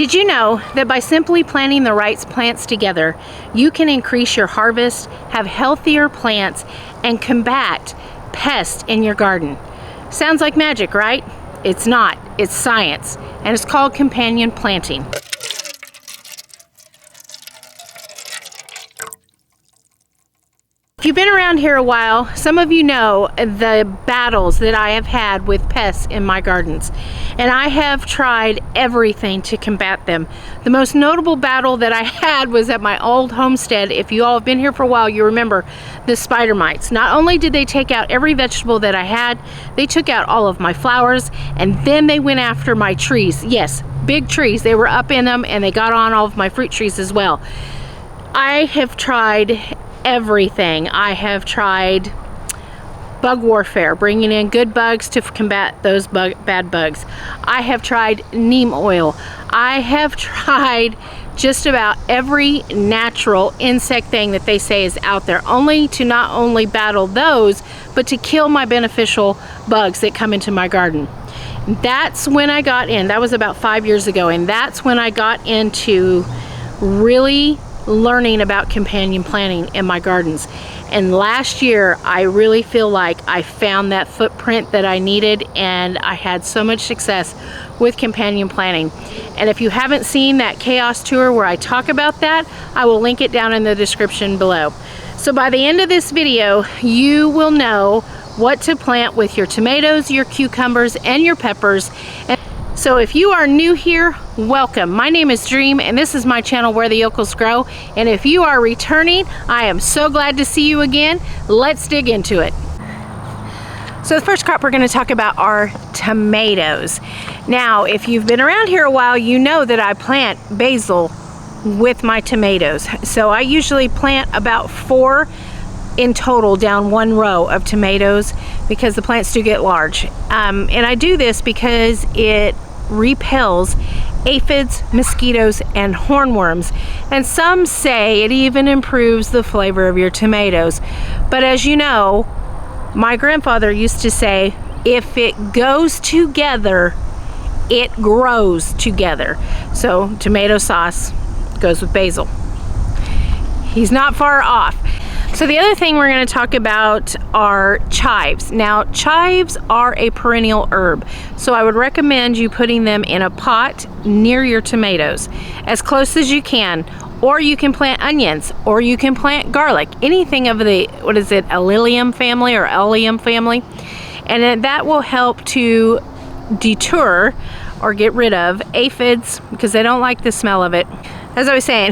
Did you know that by simply planting the right plants together, you can increase your harvest, have healthier plants, and combat pests in your garden? Sounds like magic, right? It's not. It's science, and it's called companion planting. If you've been around here a while, some of you know the battles that I have had with pests in my gardens, and I have tried everything to combat them. The most notable battle that I had was at my old homestead. If you all have been here for a while, you remember the spider mites. Not only did they take out every vegetable that I had, they took out all of my flowers, and then they went after my trees. Yes, big trees. They were up in them, and they got on all of my fruit trees as well. I have tried everything. I have tried bug warfare, bringing in good bugs to combat those bad bugs. I have tried neem oil. I have tried just about every natural insect thing that they say is out there, only to not only battle those, but to kill my beneficial bugs that come into my garden. That's when I got in. That was about 5 years ago, and that's when I got into really learning about companion planting in my gardens. And last year I really feel like I found that footprint that I needed, and I had so much success with companion planting. And if you haven't seen that chaos tour where I talk about that, I will link it down in the description below. So by the end of this video, you will know what to plant with your tomatoes, your cucumbers, and your peppers. So if you are new here, welcome. My name is Dream, and this is my channel Where the Yokels Grow. And if you are returning, I am so glad to see you again. Let's dig into it. So the first crop we're going to talk about are tomatoes. Now, if you've been around here a while, you know that I plant basil with my tomatoes. So I usually plant about 4 in total down one row of tomatoes because the plants do get large. And I do this because it repels aphids, mosquitoes, and hornworms. And some say it even improves the flavor of your tomatoes. But as you know, my grandfather used to say, if it goes together, it grows together. So tomato sauce goes with basil. He's not far off. So the other thing we're going to talk about are chives. Now, chives are a perennial herb, so I would recommend you putting them in a pot near your tomatoes, as close as you can. Or you can plant onions, or you can plant garlic, anything of the, what is it, allium family or allium family. And then that will help to deter or get rid of aphids because they don't like the smell of it. As I was saying,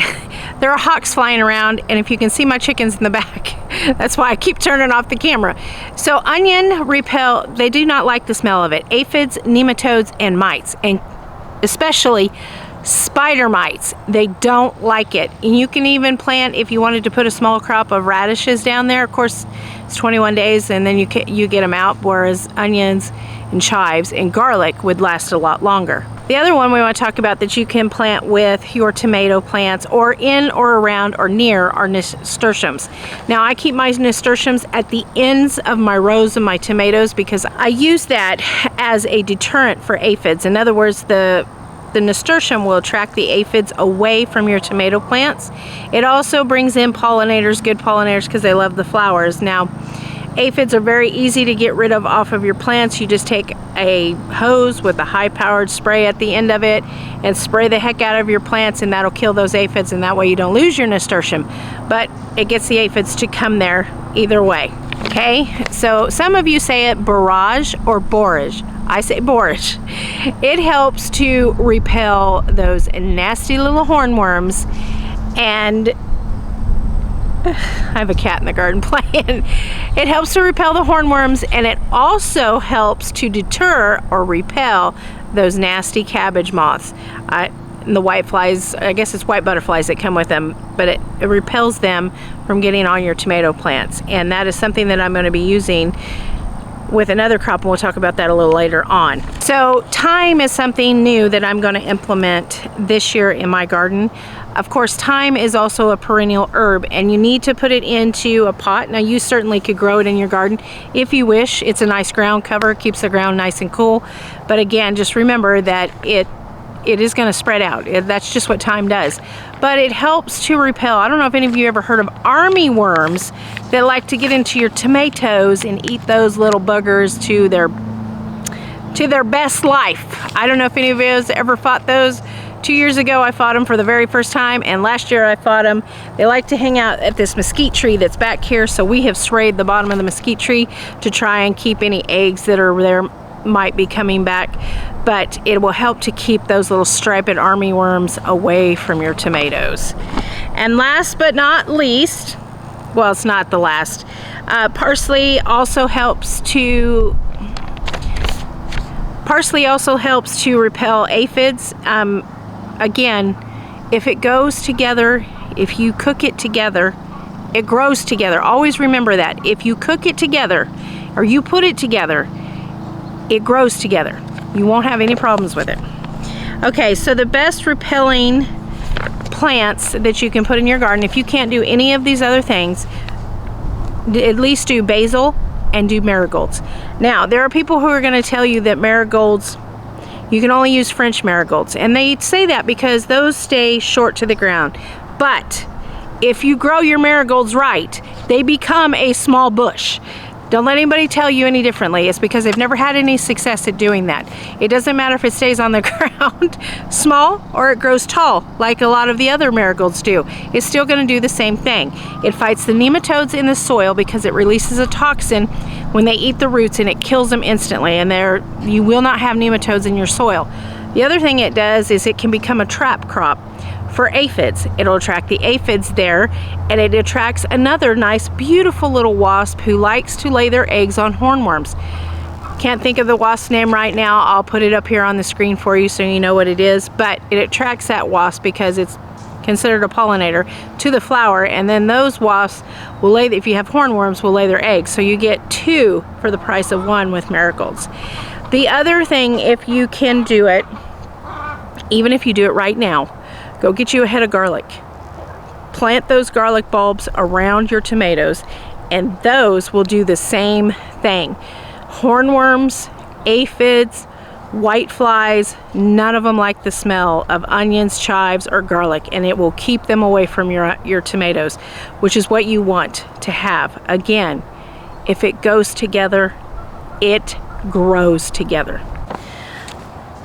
there are hawks flying around, and if you can see my chickens in the back, that's why I keep turning off the camera. So onion, repel, they do not like the smell of it. Aphids, nematodes, and mites, and especially spider mites, they don't like it. And you can even plant, if you wanted to put a small crop of radishes down there, of course it's 21 days and then you get them out, whereas onions and chives and garlic would last a lot longer. The other one we want to talk about that you can plant with your tomato plants or in or around or near are nasturtiums. Now I keep my nasturtiums at the ends of my rows of my tomatoes because I use that as a deterrent for aphids. In other words, the nasturtium will attract the aphids away from your tomato plants. It also brings in pollinators, good pollinators, because they love the flowers. Now, aphids are very easy to get rid of off of your plants. You just take a hose with a high-powered spray at the end of it and spray the heck out of your plants, and that'll kill those aphids, and that way you don't lose your nasturtium. But it gets the aphids to come there either way. Okay, so some of you say it Borage or Borage. I say Borage. It helps to repel those nasty little hornworms, and I have a cat in the garden playing. It helps to repel the hornworms, and it also helps to deter or repel those nasty cabbage moths. And the whiteflies, I guess it's white butterflies that come with them, but it repels them from getting on your tomato plants. And that is something that I'm going to be using with another crop, and we'll talk about that a little later on. So thyme is something new that I'm going to implement this year in my garden. Of course, thyme is also a perennial herb, and you need to put it into a pot. Now, you certainly could grow it in your garden if you wish. It's a nice ground cover, keeps the ground nice and cool. But again, just remember that it it is going to spread out. That's just what thyme does. But it helps to repel. I don't know if any of you ever heard of armyworms that like to get into your tomatoes and eat those little buggers to their best life. I don't know if any of you has ever fought those. 2 years ago I fought them for the very first time, and last year I fought them. They like to hang out at this mesquite tree that's back here, so we have sprayed the bottom of the mesquite tree to try and keep any eggs that are there might be coming back, but it will help to keep those little striped armyworms away from your tomatoes. And last but not least, well, it's not the last, parsley also helps to repel aphids. Again, if it goes together, if you cook it together, it grows together. Always remember that. If you cook it together or you put it together, it grows together. You won't have any problems with it. Okay, so the best repelling plants that you can put in your garden, if you can't do any of these other things, at least do basil and do marigolds. Now, there are people who are going to tell you that marigolds, you can only use French marigolds, and they say that because those stay short to the ground. But if you grow your marigolds right, they become a small bush. Don't let anybody tell you any differently. It's because they've never had any success at doing that. It doesn't matter if it stays on the ground small or it grows tall like a lot of the other marigolds do. It's still going to do the same thing. It fights the nematodes in the soil because it releases a toxin when they eat the roots, and it kills them instantly, and you will not have nematodes in your soil. The other thing it does is it can become a trap crop for aphids. It'll attract the aphids there, and it attracts another nice beautiful little wasp who likes to lay their eggs on hornworms. Can't think of the wasp's name right now. I'll put it up here on the screen for you so you know what it is, but it attracts that wasp because it's considered a pollinator to the flower, and then those wasps will lay, if you have hornworms, will lay their eggs. So you get 2 for the price of 1 with marigolds. The other thing, if you can do it, even if you do it right now, go get you a head of garlic. Plant those garlic bulbs around your tomatoes, and those will do the same thing. Hornworms, aphids, whiteflies, none of them like the smell of onions, chives, or garlic, and it will keep them away from your tomatoes, which is what you want to have. Again, if it goes together, it grows together.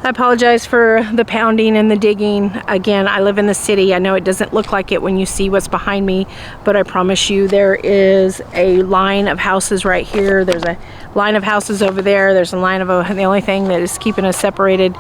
I apologize for the pounding and the digging. Again, I live in the city. I know it doesn't look like it when you see what's behind me, but I promise you there is a line of houses right here. There's a line of houses over there. There's a line of the only thing that is keeping us separated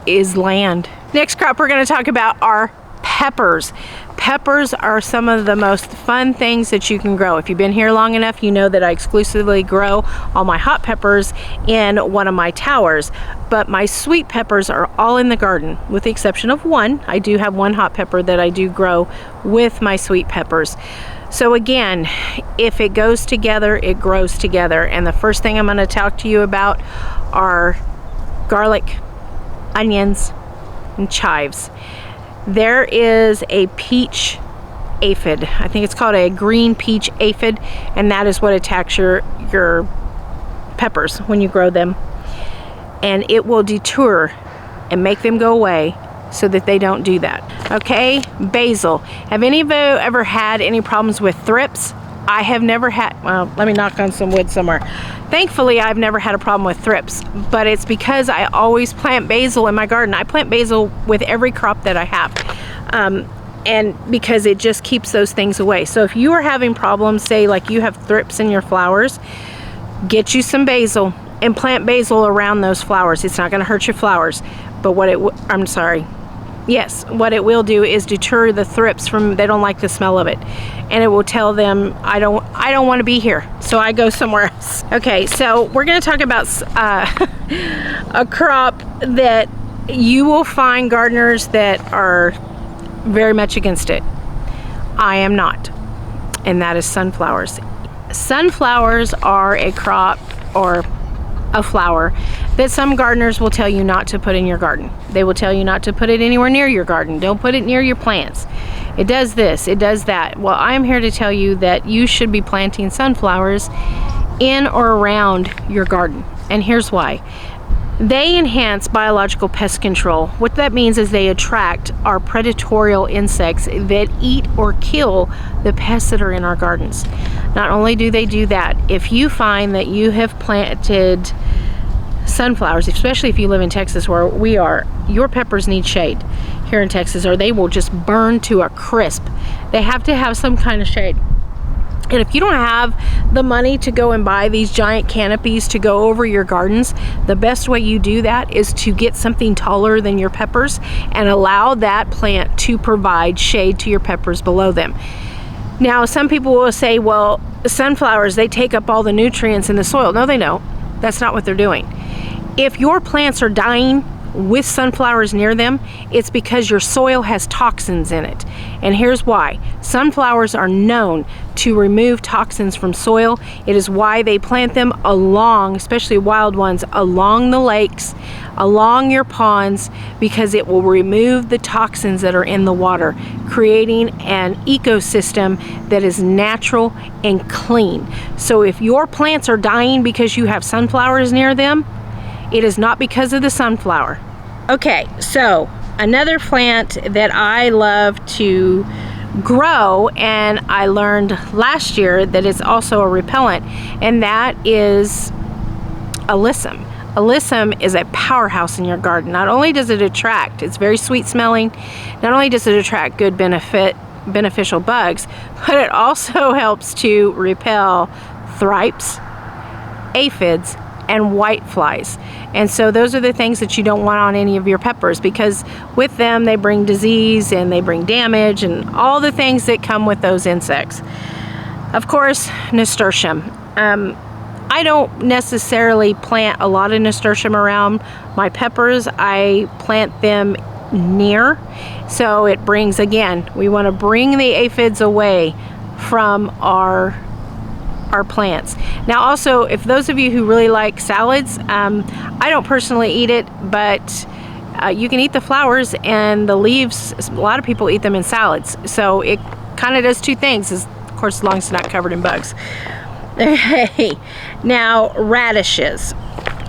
is land. Next crop we're going to talk about are peppers. Peppers are some of the most fun things that you can grow. If you've been here long enough, you know that I exclusively grow all my hot peppers in one of my towers, but my sweet peppers are all in the garden with the exception of one. I do have one hot pepper that I do grow with my sweet peppers. So again, if it goes together, it grows together. And the first thing I'm going to talk to you about are garlic, onions, and chives. There is a peach aphid. I think it's called a green peach aphid, and that is what attacks your peppers when you grow them. And it will deter and make them go away so that they don't do that. Okay, basil. Have any of you ever had any problems with thrips? I have never had, well, let me knock on some wood somewhere. Thankfully, I've never had a problem with thrips, but it's because I always plant basil in my garden. I plant basil with every crop that I have, and because it just keeps those things away. So if you are having problems, say like you have thrips in your flowers, get you some basil and plant basil around those flowers. It's not going to hurt your flowers, but what it will do is deter the thrips from, they don't like the smell of it, and it will tell them I don't want to be here, so I go somewhere else. Okay, so we're going to talk about a crop that you will find gardeners that are very much against it. I am not, and that is sunflowers. Sunflowers are a crop or a flower that some gardeners will tell you not to put in your garden. They will tell you not to put it anywhere near your garden. Don't put it near your plants. It does this, it does that. Well, I'm here to tell you that you should be planting sunflowers in or around your garden. And here's why. They enhance biological pest control. What that means is they attract our predatorial insects that eat or kill the pests that are in our gardens. Not only do they do that, if you find that you have planted sunflowers, especially if you live in Texas where we are, your peppers need shade here in Texas or they will just burn to a crisp. They have to have some kind of shade. And if you don't have the money to go and buy these giant canopies to go over your gardens, the best way you do that is to get something taller than your peppers and allow that plant to provide shade to your peppers below them. Now, some people will say, well, sunflowers, they take up all the nutrients in the soil. No, they don't. That's not what they're doing. If your plants are dying with sunflowers near them, it's because your soil has toxins in it. And here's why. Sunflowers are known to remove toxins from soil. It is why they plant them along, especially wild ones, along the lakes, along your ponds, because it will remove the toxins that are in the water, creating an ecosystem that is natural and clean. So if your plants are dying because you have sunflowers near them, it is not because of the sunflower. Okay, so another plant that I love to grow, and I learned last year that it's also a repellent, and that is alyssum. Alyssum is a powerhouse in your garden. Not only does it attract, it's very sweet smelling, not only does it attract good beneficial bugs, but it also helps to repel thrips, aphids, and whiteflies. And so those are the things that you don't want on any of your peppers, because with them they bring disease and they bring damage and all the things that come with those insects. Of course, nasturtium. I don't necessarily plant a lot of nasturtium around my peppers. I plant them near, so it brings, again, we want to bring the aphids away from our plants. Now also, if those of you who really like salads, I don't personally eat it, but you can eat the flowers and the leaves. A lot of people eat them in salads, so it kind of does two things, of course, as long as it's not covered in bugs. Okay, now radishes.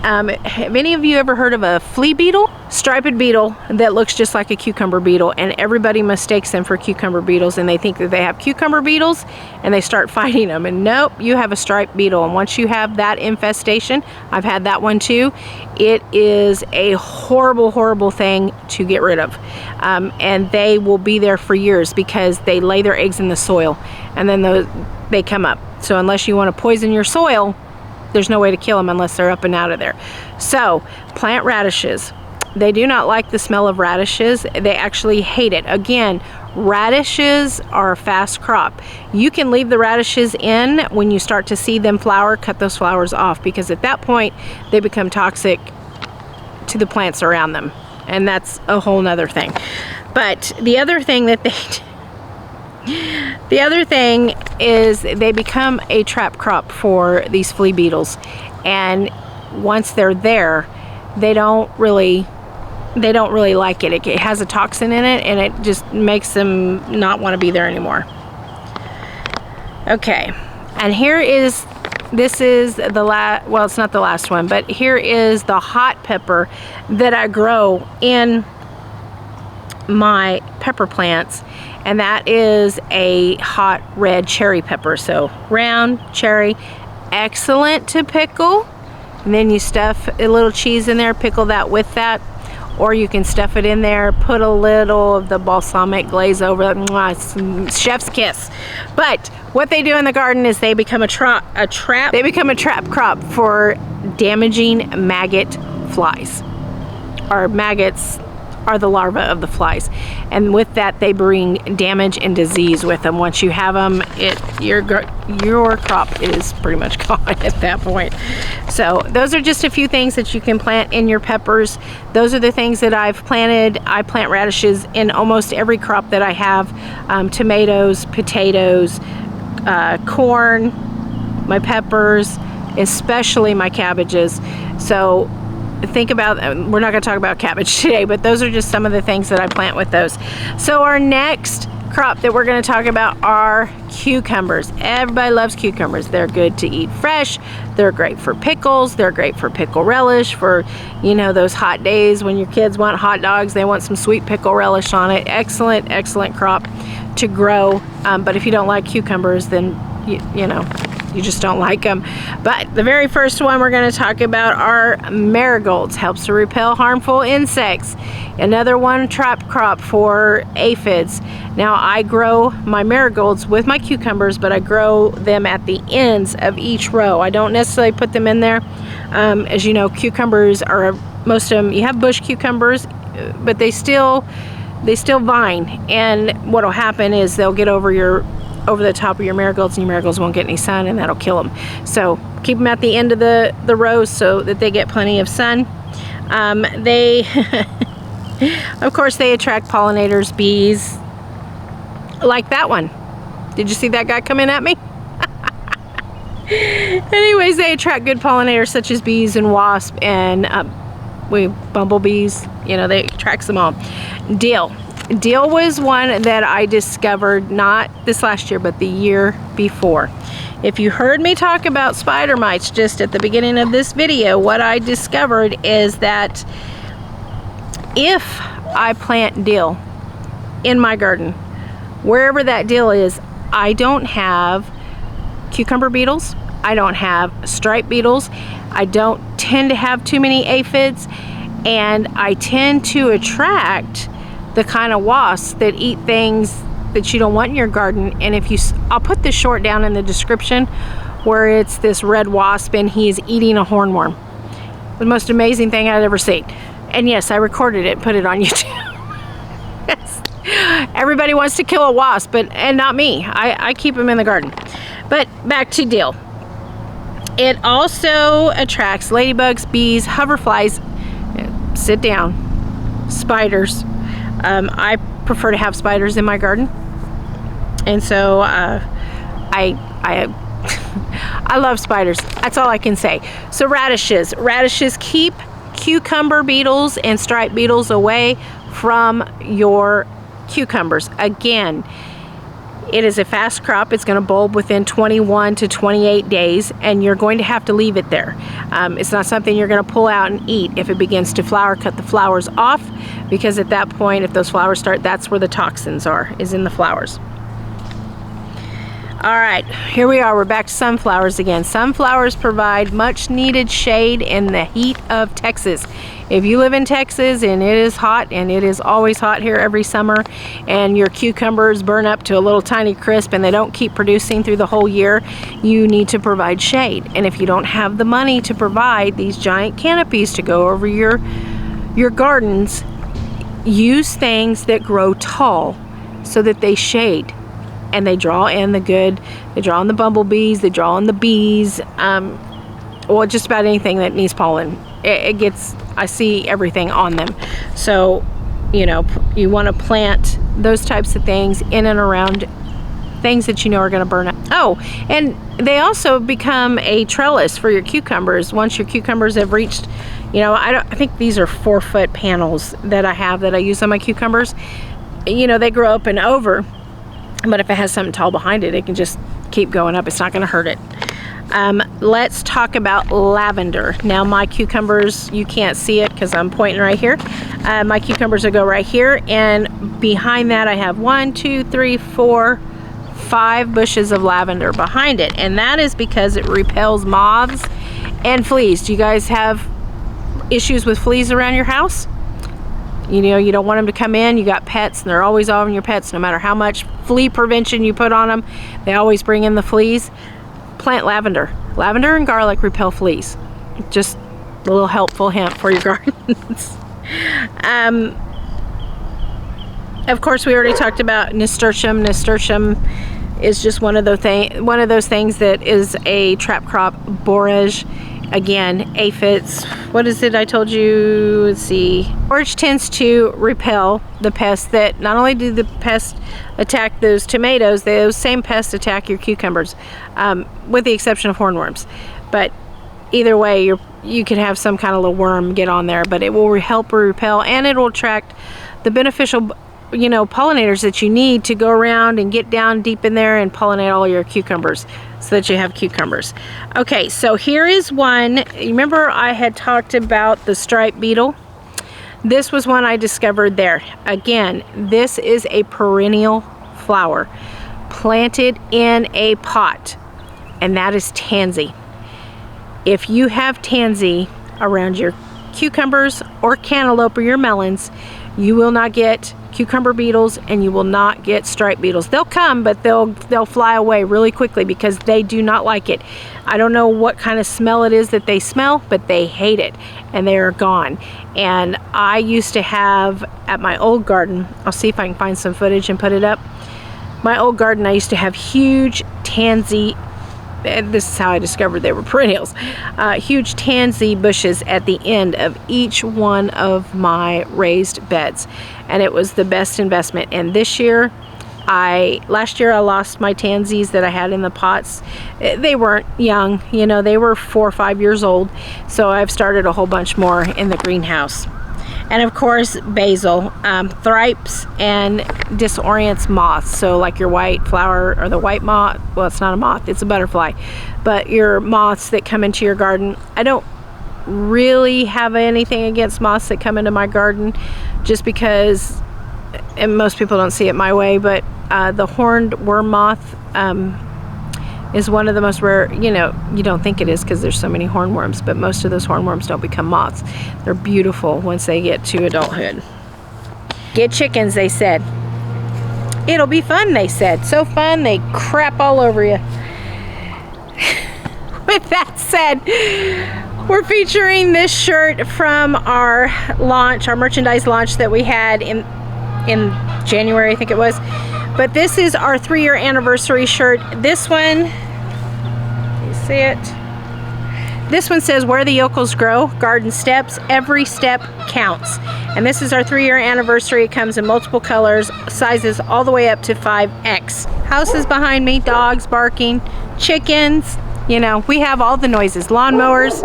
Have any of you ever heard of a flea beetle? Striped beetle that looks just like a cucumber beetle, and everybody mistakes them for cucumber beetles, and they think that they have cucumber beetles and they start fighting them, and nope, you have a striped beetle. And once you have that infestation, I've had that one too, it is a horrible, horrible thing to get rid of. And they will be there for years because they lay their eggs in the soil and then they come up. So unless you want to poison your soil, there's no way to kill them unless they're up and out of there. So plant radishes. They do not like the smell of radishes. They actually hate it. Again, radishes are a fast crop. You can leave the radishes in. When you start to see them flower, cut those flowers off, because at that point they become toxic to the plants around them, and that's a whole nother thing. But the other thing that the other thing is they become a trap crop for these flea beetles, and once they're there, they don't really like it. It has a toxin in it, and it just makes them not want to be there anymore. Okay, and this is the last, well, it's not the last one, but here is the hot pepper that I grow in my pepper plants, and that is a hot red cherry pepper. So round cherry, excellent to pickle, and then you stuff a little cheese in there, pickle that with that, or you can stuff it in there, put a little of the balsamic glaze over it. Mwah, chef's kiss. But what they do in the garden is they become a trap crop for damaging maggot flies. Or maggots are the larvae of the flies, and with that they bring damage and disease with them. Once you have them, your crop is pretty much gone at that point. So those are just a few things that you can plant in your peppers. Those are the things that I've planted. I plant radishes in almost every crop that I have. Tomatoes, potatoes, corn, my peppers, especially my cabbages. So think about, we're not going to talk about cabbage today, but those are just some of the things that I plant with those. So our next crop that we're going to talk about are cucumbers. Everybody loves cucumbers. They're good to eat fresh. They're great for pickles. They're great for pickle relish, for, you know, those hot days when your kids want hot dogs, they want some sweet pickle relish on it. Excellent, excellent crop to grow. But if you don't like cucumbers, then you know, you just don't like them. But the very first one we're going to talk about are marigolds. Helps to repel harmful insects. Another one, trap crop for aphids. Now I grow my marigolds with my cucumbers, but I grow them at the ends of each row. I don't necessarily put them in there. As you know, cucumbers are, most of them, you have bush cucumbers, but they still vine, and what'll happen is they'll get over the top of your marigolds, and your marigolds won't get any sun, and that'll kill them. So keep them at the end of the rows so that they get plenty of sun. They of course they attract pollinators, bees, like that one. Did you see that guy coming at me? Anyways, they attract good pollinators such as bees and wasps and bumblebees. You know, they attracts them all. Dill was one that I discovered not this last year, but the year before. If you heard me talk about spider mites just at the beginning of this video, what I discovered is that if I plant dill in my garden, wherever that dill is, I don't have cucumber beetles, I don't have stripe beetles, I don't tend to have too many aphids, and I tend to attract the kind of wasps that eat things that you don't want in your garden. And if you, I'll put this short down in the description, where it's this red wasp and he is eating a hornworm. The most amazing thing I've ever seen. And yes, I recorded it and put it on YouTube. Yes. Everybody wants to kill a wasp, and not me. I keep them in the garden. But back to dill. It also attracts ladybugs, bees, hoverflies, sit down, spiders. I prefer to have spiders in my garden, and so I love spiders. That's all I can say. So radishes keep cucumber beetles and stripe beetles away from your cucumbers. Again, it is a fast crop. It's going to bulb within 21 to 28 days, and you're going to have to leave it there. It's not something you're going to pull out and eat. If it begins to flower, cut the flowers off, because at that point, if those flowers start, that's where the toxins are, is in the flowers. All right, here we are. We're back to sunflowers again. Sunflowers provide much needed shade in the heat of Texas. If you live in Texas and it is hot, and it is always hot here every summer, and your cucumbers burn up to a little tiny crisp and they don't keep producing through the whole year, you need to provide shade. And if you don't have the money to provide these giant canopies to go over your gardens, use things that grow tall so that they shade. And they draw in the good, they draw in the bumblebees, they draw in the bees, well, just about anything that needs pollen. It gets, I see everything on them. So, you know, you want to plant those types of things in and around things that you know are going to burn up. Oh, and they also become a trellis for your cucumbers. Once your cucumbers have reached, you know, I think these are 4-foot panels that I have that I use on my cucumbers. You know, they grow up and over. But if it has something tall behind it, it can just keep going up. It's not going to hurt it. Let's talk about lavender. Now my cucumbers, you can't see it because I'm pointing right here. My cucumbers will go right here, and behind that I have 1, 2, 3, 4, 5 bushes of lavender behind it, and that is because it repels moths and fleas. Do you guys have issues with fleas around your house? You know, you don't want them to come in. You got pets, and they're always on your pets. No matter how much flea prevention you put on them, they always bring in the fleas. Plant lavender. Lavender and garlic repel fleas. Just a little helpful hint for your gardens. Of course, we already talked about nasturtium. Nasturtium is just one of those things that is a trap crop. Borage. Again, aphids. What is it I told you? Let's see. Borage tends to repel the pests that, not only do the pests attack those tomatoes, those same pests attack your cucumbers, with the exception of hornworms. But either way, you could have some kind of little worm get on there, but it will help repel, and it will attract the beneficial you know, pollinators that you need to go around and get down deep in there and pollinate all your cucumbers so that you have cucumbers. Okay, so here is one. Remember I had talked about the striped beetle? This was one I discovered there. Again, this is a perennial flower planted in a pot, and that is tansy. If you have tansy around your cucumbers or cantaloupe or your melons, you will not get cucumber beetles and you will not get striped beetles. They'll come, but they'll fly away really quickly because they do not like it. I don't know what kind of smell it is that they smell, but they hate it and they are gone. And I used to have at my old garden, I'll see if I can find some footage and put it up. My old garden, I used to have huge tansy, and this is how I discovered they were perennials, huge tansy bushes at the end of each one of my raised beds, and it was the best investment. And this year, last year I lost my tansies that I had in the pots. They weren't young, you know, they were 4 or 5 years old, so I've started a whole bunch more in the greenhouse. And of course, basil thripes and disorients moths. So like your white flower or the white moth, well, it's not a moth, it's a butterfly, but your moths that come into your garden. I don't really have anything against moths that come into my garden, just because, and most people don't see it my way, but the horned worm moth is one of the most rare. You know, you don't think it is because there's so many hornworms, but most of those hornworms don't become moths. They're beautiful once they get to adulthood. Get chickens, they said. It'll be fun, they said. So fun, they crap all over you. With that said, we're featuring this shirt from our launch, our merchandise launch that we had in January, I think it was. But this is our 3-year anniversary shirt. This one, you see it? This one says, where the yokels grow, garden steps, every step counts. And this is our 3-year anniversary. It comes in multiple colors, sizes all the way up to 5X. Houses behind me, dogs barking, chickens, you know, we have all the noises, lawnmowers.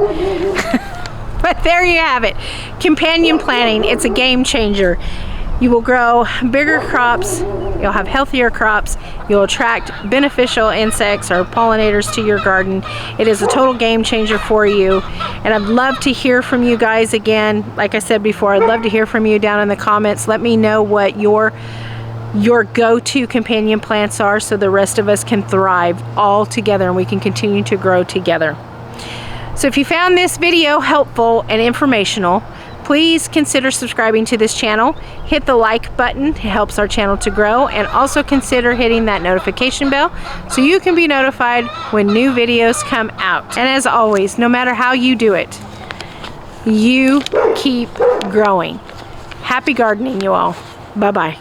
But there you have it. Companion planting, it's a game changer. You will grow bigger crops, you'll have healthier crops, you'll attract beneficial insects or pollinators to your garden. It is a total game changer for you. And I'd love to hear from you guys again. Like I said before, I'd love to hear from you down in the comments. Let me know what your go-to companion plants are so the rest of us can thrive all together and we can continue to grow together. So if you found this video helpful and informational, please consider subscribing to this channel. Hit the like button, it helps our channel to grow, and also consider hitting that notification bell so you can be notified when new videos come out. And as always, no matter how you do it, you keep growing. Happy gardening, you all. Bye-bye.